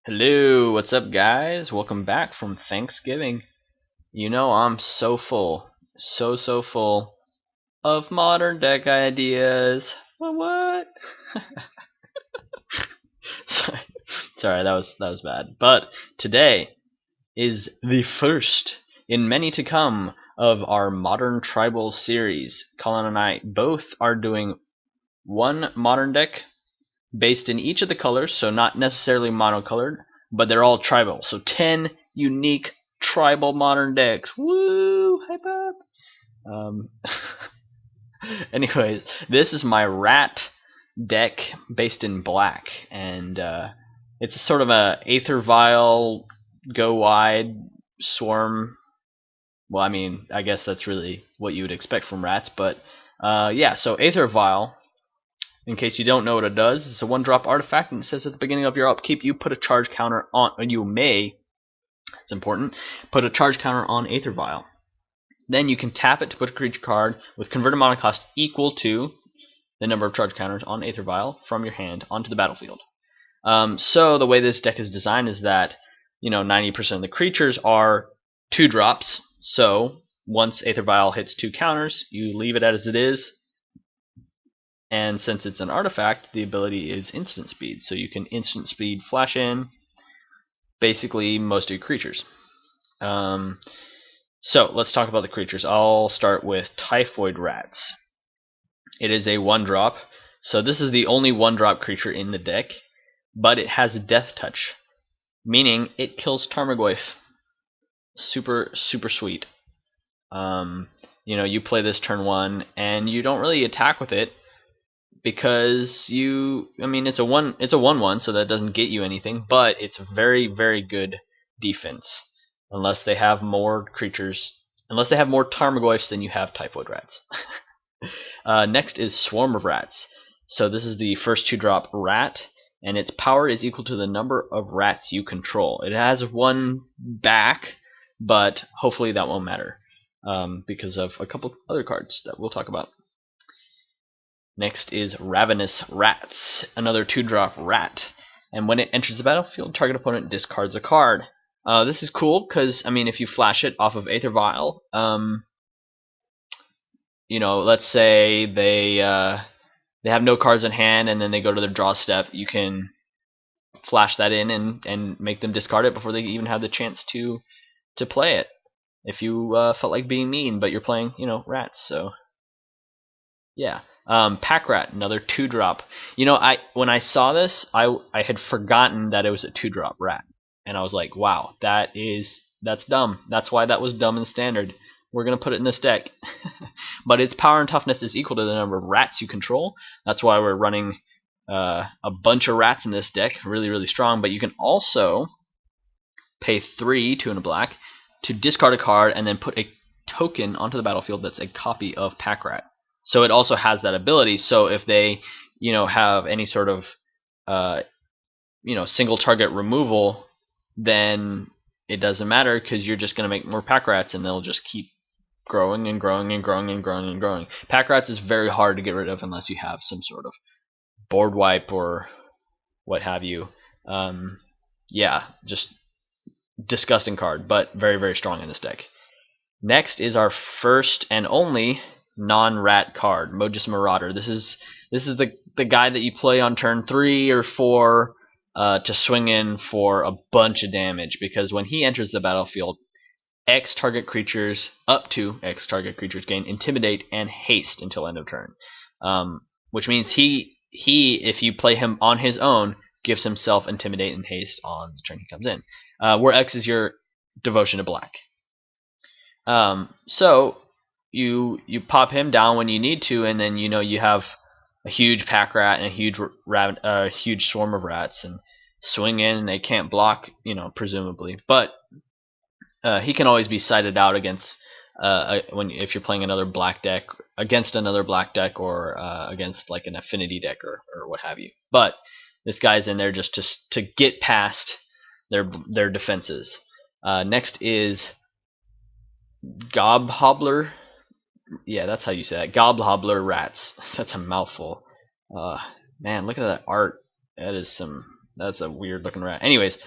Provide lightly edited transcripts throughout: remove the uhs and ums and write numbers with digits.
Hello, what's up, guys? Welcome back from Thanksgiving. You know, I'm so full, so full of modern deck ideas. What? sorry, sorry, that was bad. But today is the first in many to come of our modern tribal series. Colin and I both are doing one modern deck based in each of the colors, so not necessarily monocolored, but they're all tribal. So 10 unique tribal modern decks. Woo! Hype up! Um, anyways, this is my rat deck based in black, and it's sort of a Aether Vial, go wide, swarm. Well, I mean, I guess that's really what you would expect from rats, but yeah, so Aether Vial, in case you don't know what it does, it's a 1-drop artifact, and it says at the beginning of your upkeep, you put a charge counter on, and you may, it's important, put a charge counter on Aether Vial. Then you can tap it to put a creature card with converted mana cost equal to the number of charge counters on Aether Vial from your hand onto the battlefield. So the way this deck is designed is that 90% of the creatures are 2-drops. So once Aether Vial hits 2 counters, you leave it as it is. And since it's an artifact, the ability is instant speed. So you can instant speed flash in basically most of your creatures. So let's talk about the creatures. I'll start with Typhoid Rats. It is a 1-drop. So this is the only 1-drop creature in the deck, but it has Death Touch, meaning it kills Tarmogoyf. Super sweet. You play this turn 1, and you don't really attack with it, because it's a 1/1, so that doesn't get you anything, but it's very good defense unless they have more Tarmogoyfs than you have Typhoid Rats. Next is Swarm of Rats. So this is the first 2-drop rat, and its power is equal to the number of rats you control. It has 1 back, but hopefully that won't matter because of a couple other cards that we'll talk about. Next is Ravenous Rats, another 2-drop rat. And when it enters the battlefield, target opponent discards a card. This is cool because, if you flash it off of Aether Vial, let's say they have no cards in hand and then they go to their draw step, you can flash that in and make them discard it before they even have the chance to play it. If you felt like being mean, but you're playing, rats, so yeah. Pack Rat, another 2-drop. When I saw this, I had forgotten that it was a 2-drop rat, and I was like, wow, that's dumb. That's why that was dumb in Standard. We're gonna put it in this deck. But its power and toughness is equal to the number of rats you control. That's why we're running a bunch of rats in this deck. Really strong. But you can also pay 3, 2 and a black, to discard a card and then put a token onto the battlefield that's a copy of Pack Rat. So it also has that ability. So if they, have any sort of, single target removal, then it doesn't matter because you're just going to make more Pack Rats and they'll just keep growing and growing and growing and growing and growing. Pack Rats is very hard to get rid of unless you have some sort of board wipe or what have you. Yeah, just disgusting card, but very strong in this deck. Next is our first and only non-rat card, Mogus Marauder. This is the guy that you play on turn 3 or 4 to swing in for a bunch of damage, because when he enters the battlefield, up to X target creatures gain Intimidate and Haste until end of turn, which means he if you play him on his own, gives himself Intimidate and Haste on the turn he comes in, where X is your Devotion to Black. So you pop him down when you need to, and then you have a huge Pack Rat and a huge swarm of rats, and swing in and they can't block, presumably, but he can always be sided out against if you're playing another black deck, or against like an affinity deck or what have you. But this guy's in there just to get past their defenses. Next is Gobhobbler. Yeah, that's how you say that. Gobhobbler Rats. That's a mouthful. Man, look at that art. That is some That's a weird looking rat. Anyways,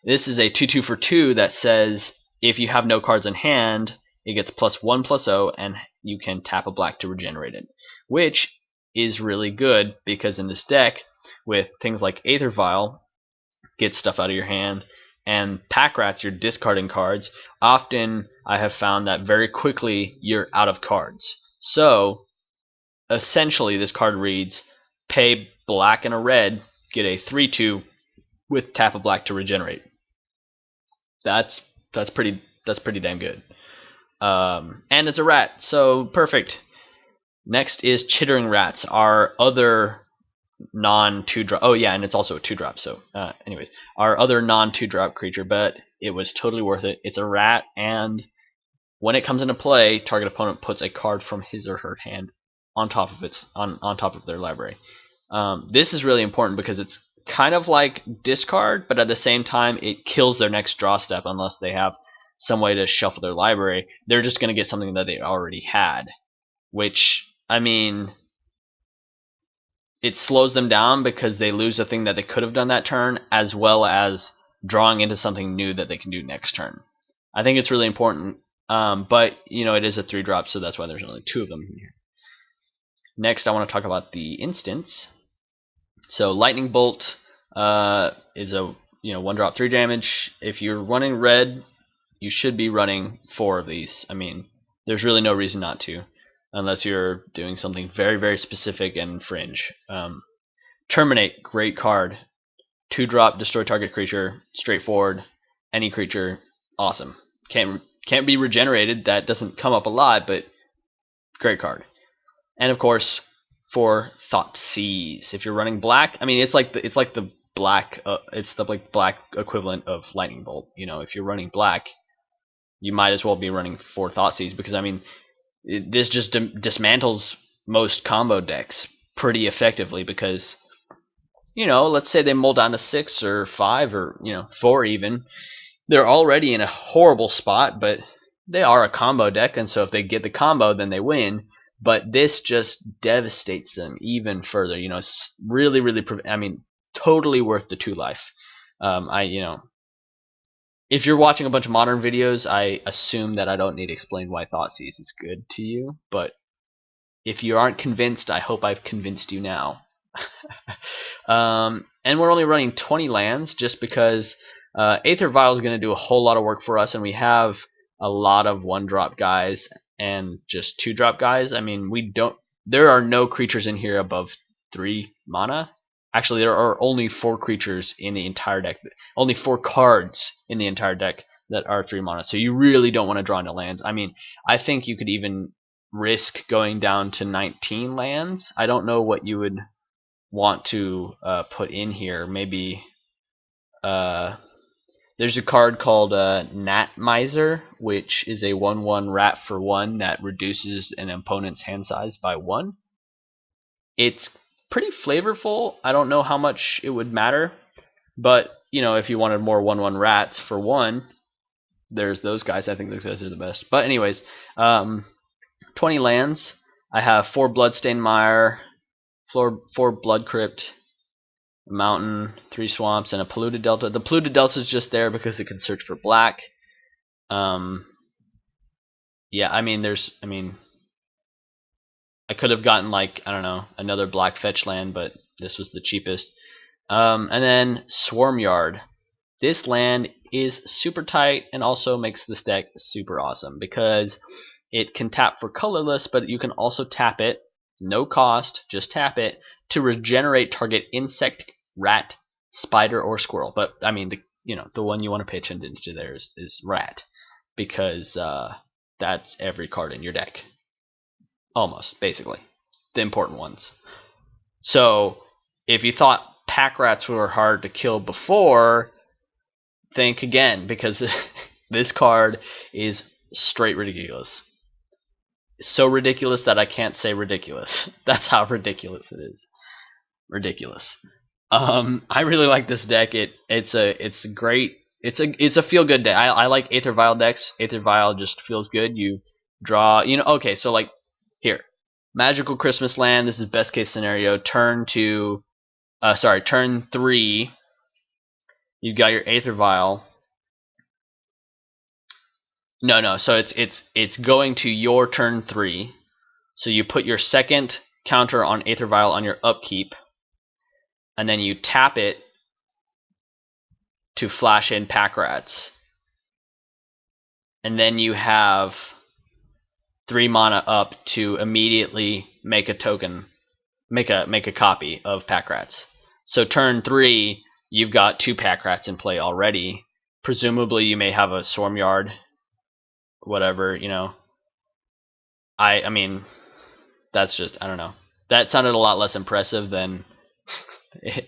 this is a 2/2 for 2 that says if you have no cards in hand, it gets +1/+0, and you can tap a black to regenerate it, which is really good because in this deck, with things like Aether Vial, get stuff out of your hand, and Pack Rats, you're discarding cards. Often, I have found that very quickly you're out of cards. So, essentially, this card reads: pay black and a red, get a 3/2 with tap a black to regenerate. That's pretty damn good. And it's a rat, so perfect. Next is Chittering Rats, our other non-2-drop. Oh yeah, and it's also a 2-drop. So, anyways, our other non-2-drop creature, but it was totally worth it. It's a rat, and when it comes into play, target opponent puts a card from his or her hand on top of on top of their library. This is really important because it's kind of like discard, but at the same time, it kills their next draw step unless they have some way to shuffle their library. They're just going to get something that they already had, which, I mean, it slows them down because they lose a thing that they could have done that turn, as well as drawing into something new that they can do next turn. I think it's really important, but it is a 3-drop, so that's why there's only 2 of them here. Next, I want to talk about the instants. So Lightning Bolt is a 1-drop 3 damage. If you're running red, you should be running 4 of these. I mean, there's really no reason not to, unless you're doing something very, very specific and fringe. Terminate, great card. 2-drop, destroy target creature, straightforward. Any creature, awesome. Can't be regenerated. That doesn't come up a lot, but great card. And of course, for Thoughtseize. If you're running black, I mean, it's like the black black equivalent of Lightning Bolt. If you're running black, you might as well be running 4 Thoughtseize, because I mean, this just dismantles most combo decks pretty effectively, because let's say they mull down to 6 or 5 or 4 even. They're already in a horrible spot, but they are a combo deck, and so if they get the combo, then they win. But this just devastates them even further. Really, really, I mean, totally worth the 2 life. If you're watching a bunch of Modern videos, I assume that I don't need to explain why Thoughtseize is good to you. But if you aren't convinced, I hope I've convinced you now. And we're only running 20 lands just because Aether Vial is going to do a whole lot of work for us, and we have a lot of 1-drop guys and just 2-drop guys. I mean, there are no creatures in here above 3 mana. Actually, there are only 4 creatures in the entire deck. Only 4 cards in the entire deck that are 3 mana. So you really don't want to draw into lands. I mean, I think you could even risk going down to 19 lands. I don't know what you would want to put in here. Maybe there's a card called Gnat Miser, which is a 1/1 rat for 1 that reduces an opponent's hand size by 1. It's pretty flavorful. I don't know how much it would matter, but if you wanted more 1/1 rats for 1, there's those guys. I think those guys are the best. But anyways, 20 lands. I have 4 Bloodstained Mire, 4 Blood Crypt, a mountain, 3 swamps, and a Polluted Delta. The Polluted Delta is just there because it can search for black. Yeah, I mean, I could have gotten, like, I don't know, another black fetch land, but this was the cheapest. And then Swarmyard. This land is super tight and also makes this deck super awesome because it can tap for colorless, but you can also tap it, no cost, just tap it, to regenerate target insect, rat, spider, or squirrel. But I mean, the one you want to pay attention to there is rat, because that's every card in your deck, almost, basically, the important ones. So if you thought Pack Rats were hard to kill before, think again, because this card is straight ridiculous. So ridiculous that I can't say ridiculous. That's how ridiculous it is. Ridiculous. I really like this deck. It's great. It's a feel good deck. I like Aether Vial decks. Aether Vial just feels good. You draw. Okay. So like here, Magical Christmas Land. This is best case scenario. Turn to sorry, turn 3, you've got your Aether Vial. No. So it's going to your turn 3. So you put your second counter on Aether Vial on your upkeep, and then you tap it to flash in Pack Rats. And then you have 3 mana up to immediately make a token, make a copy of Pack Rats. So turn 3, you've got 2 Pack Rats in play already. Presumably you may have a Swarm Yard, whatever, you know. I mean, that's just, I don't know. That sounded a lot less impressive than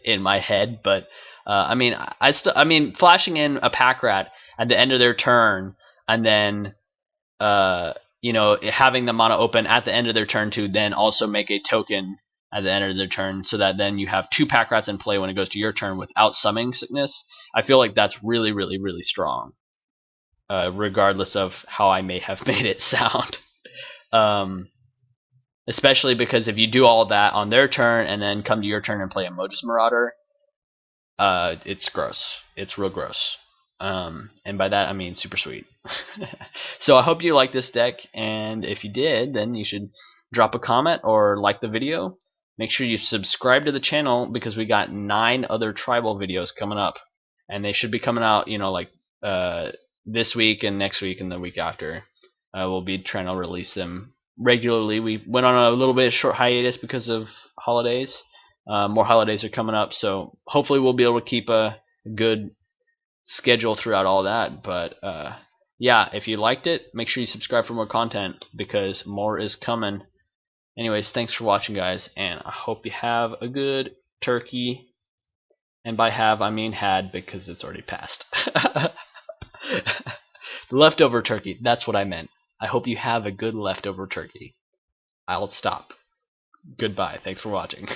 in my head, but I mean, flashing in a Pack Rat at the end of their turn, and then you know, having the mana open at the end of their turn to then also make a token at the end of their turn, so that then you have 2 Pack Rats in play when it goes to your turn without Summoning Sickness. I feel like that's really, really, really strong, regardless of how I may have made it sound. Especially because if you do all that on their turn and then come to your turn and play a Modus Marauder, it's gross. It's real gross. And by that I mean super sweet. So I hope you like this deck, and if you did, then you should drop a comment or like the video. Make sure you subscribe to the channel, because we got 9 other tribal videos coming up, and they should be coming out, you know, like this week and next week and the week after. We'll be trying to release them regularly. We went on a little bit of short hiatus because of holidays. More holidays are coming up, so hopefully we'll be able to keep a good schedule throughout all that. But yeah, if you liked it, make sure you subscribe for more content, because more is coming. Anyways, thanks for watching, guys, and I hope you have a good turkey. And by have, I mean had, because it's already passed. Leftover turkey, that's what I meant. I hope you have a good leftover turkey. I'll stop. Goodbye. Thanks for watching.